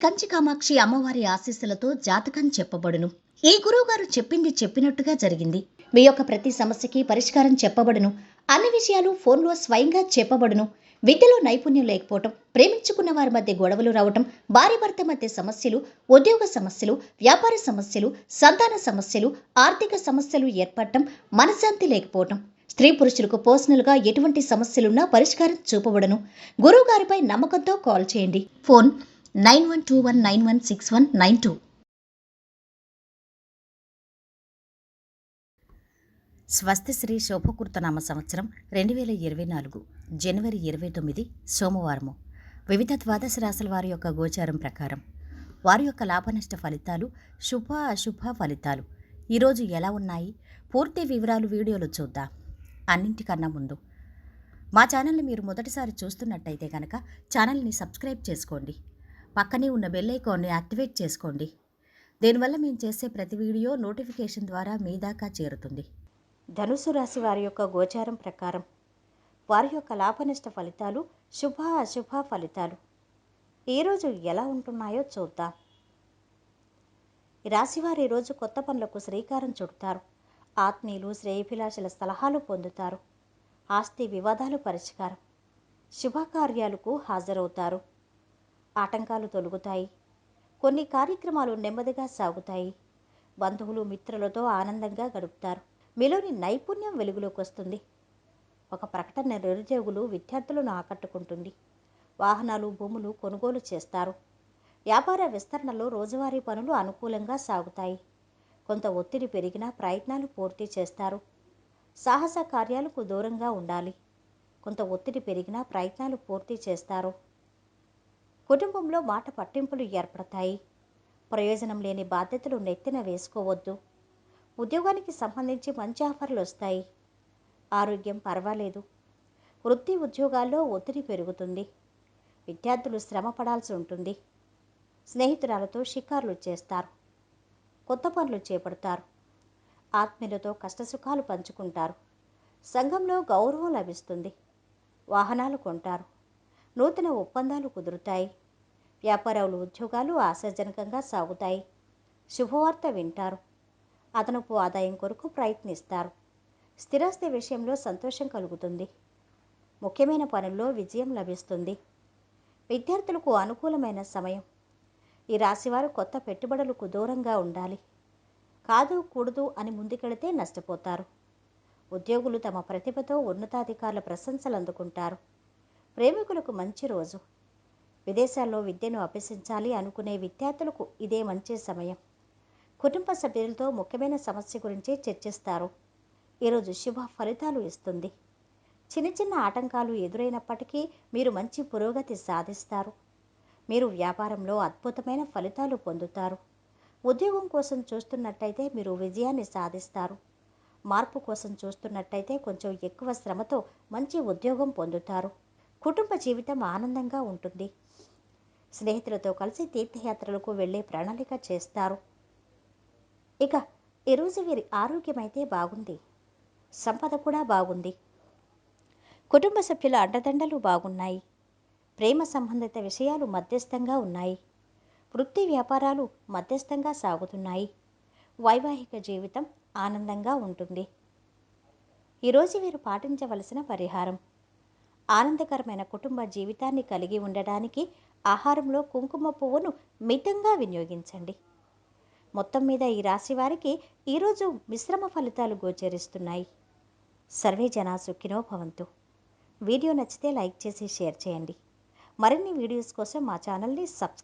కంచి కామాక్షి అమ్మవారి ఆశీస్సులతో జాతకం చెప్పబడును. ఈ గురువుగారు చెప్పింది చెప్పినట్టుగా జరిగింది. మీ యొక్క ప్రతి సమస్యకి పరిష్కారం చెప్పబడును. అన్ని విషయాలు ఫోన్లో స్వయంగా చెప్పబడును. విద్యలో నైపుణ్యం లేకపోవటం, ప్రేమించుకున్న వారి మధ్య గొడవలు రావటం, భార్యాభర్త మధ్య సమస్యలు, ఉద్యోగ సమస్యలు, వ్యాపార సమస్యలు, సంతాన సమస్యలు, ఆర్థిక సమస్యలు ఏర్పడటం, మనశ్శాంతి లేకపోవటం, స్త్రీ పురుషులకు పర్సనల్గా ఎటువంటి సమస్యలున్నా పరిష్కారం చూపబడును. గురువుగారిపై నమ్మకంతో కాల్ చేయండి. ఫోన్ 9121916192. స్వస్తి శ్రీ శోభకృతనామ సంవత్సరం 2024 జనవరి 29 సోమవారము. వివిధ ద్వాదశ రాశుల వారి యొక్క గోచారం ప్రకారం వారి యొక్క లాభనష్ట ఫలితాలు, శుభ అశుభ ఫలితాలు ఈరోజు ఎలా ఉన్నాయి, పూర్తి వివరాలు వీడియోలో చూద్దాం. అన్నింటికన్నా ముందు మా ఛానల్ని మీరు మొదటిసారి చూస్తున్నట్టయితే కనుక ఛానల్ని సబ్స్క్రైబ్ చేసుకోండి. పక్కనే ఉన్న బెల్ ఐకాన్ని యాక్టివేట్ చేసుకోండి. దీనివల్ల మేము చేసే ప్రతి వీడియో నోటిఫికేషన్ ద్వారా మీ దాకా చేరుతుంది. ధనుసు రాశి వారి యొక్క గోచారం ప్రకారం వారి యొక్క లాభనష్ట ఫలితాలు, శుభ అశుభ ఫలితాలు ఈరోజు ఎలా ఉంటున్నాయో చూద్దాం. ఈ రాశివారు ఈరోజు కొత్త పనులకు శ్రీకారం చుడతారు. ఆత్మీయులు, శ్రేయభిలాషుల సలహాలు పొందుతారు. ఆస్తి వివాదాలు పరిష్కారం. శుభకార్యాలకు హాజరవుతారు. ఆటంకాలు తొలగుతాయి. కొన్ని కార్యక్రమాలు నెమ్మదిగా సాగుతాయి. బంధువులు, మిత్రులతో ఆనందంగా గడుపుతారు. మీలోని నైపుణ్యం వెలుగులోకి వస్తుంది. ఒక ప్రకటన నిరుద్యోగులు, విద్యార్థులను ఆకట్టుకుంటుంది. వాహనాలు, భూములు కొనుగోలు చేస్తారు. వ్యాపార విస్తరణలో రోజువారీ పనులు అనుకూలంగా సాగుతాయి. కొంత ఒత్తిడి పెరిగినా ప్రయత్నాలు పూర్తి చేస్తారు. సాహస కార్యాలకు దూరంగా ఉండాలి. కొంత ఒత్తిడి పెరిగినా ప్రయత్నాలు పూర్తి చేస్తారు. కుటుంబంలో మాట పట్టింపులు ఏర్పడతాయి. ప్రయోజనం లేని బాధ్యతలు నెత్తిన వేసుకోవద్దు. ఉద్యోగానికి సంబంధించి మంచి ఆఫర్లు వస్తాయి. ఆరోగ్యం పర్వాలేదు. వృత్తి ఉద్యోగాల్లో ఒత్తిడి పెరుగుతుంది. విద్యార్థులు శ్రమ పడాల్సి ఉంటుంది. స్నేహితురాలతో షికార్లు చేస్తారు. కొత్త పనులు చేపడతారు. ఆత్మీయులతో కష్టసుఖాలు పంచుకుంటారు. సంఘంలో గౌరవం లభిస్తుంది. వాహనాలు కొంటారు. నూతన ఒప్పందాలు కుదురుతాయి. వ్యాపారాలు, ఉద్యోగాలు ఆశాజనకంగా సాగుతాయి. శుభవార్త వింటారు. అదనపు ఆదాయం కొరకు ప్రయత్నిస్తారు. స్థిరాస్తి విషయంలో సంతోషం కలుగుతుంది. ముఖ్యమైన పనుల్లో విజయం లభిస్తుంది. విద్యార్థులకు అనుకూలమైన సమయం. ఈ రాశివారు కొత్త పెట్టుబడులకు దూరంగా ఉండాలి. కాదు కూడదు అని ముందుకెడితే నష్టపోతారు. ఉద్యోగులు తమ ప్రతిభతో ఉన్నతాధికారుల ప్రశంసలు అందుకుంటారు. ప్రేమికులకు మంచి రోజు. విదేశాల్లో విద్యను అభ్యసించాలి అనుకునే విద్యార్థులకు ఇదే మంచి సమయం. కుటుంబ సభ్యులతో ముఖ్యమైన సమస్య గురించి చర్చిస్తారు. ఈరోజు శుభ ఫలితాలు ఇస్తుంది. చిన్న చిన్న ఆటంకాలు ఎదురైనప్పటికీ మీరు మంచి పురోగతి సాధిస్తారు. మీరు వ్యాపారంలో అద్భుతమైన ఫలితాలు పొందుతారు. ఉద్యోగం కోసం చూస్తున్నట్టయితే మీరు విజయాన్ని సాధిస్తారు. మార్పు కోసం చూస్తున్నట్టయితే కొంచెం ఎక్కువ శ్రమతో మంచి ఉద్యోగం పొందుతారు. కుటుంబ జీవితం ఆనందంగా ఉంటుంది. స్నేహితులతో కలిసి తీర్థయాత్రలకు వెళ్ళే ప్రణాళిక చేస్తారు. ఇక ఈరోజు వీరి ఆరోగ్యం అయితే బాగుంది. సంపద కూడా బాగుంది. కుటుంబ సభ్యుల అండదండలు బాగున్నాయి. ప్రేమ సంబంధిత విషయాలు మధ్యస్థంగా ఉన్నాయి. వృత్తి వ్యాపారాలు మధ్యస్థంగా సాగుతున్నాయి. వైవాహిక జీవితం ఆనందంగా ఉంటుంది. ఈరోజు వీరు పాటించవలసిన పరిహారం: ఆనందకరమైన కుటుంబ జీవితాన్ని కలిగి ఉండడానికి ఆహారంలో కుంకుమ పువ్వును మితంగా వినియోగించండి. మొత్తం మీద ఈ రాశి వారికి ఈరోజు మిశ్రమ ఫలితాలు గోచరిస్తున్నాయి. సర్వే జనా సుఖినో భవంతు. వీడియో నచ్చితే లైక్ చేసి షేర్ చేయండి. మరిన్ని వీడియోస్ కోసం మా ఛానల్ని సబ్స్క్రైబ్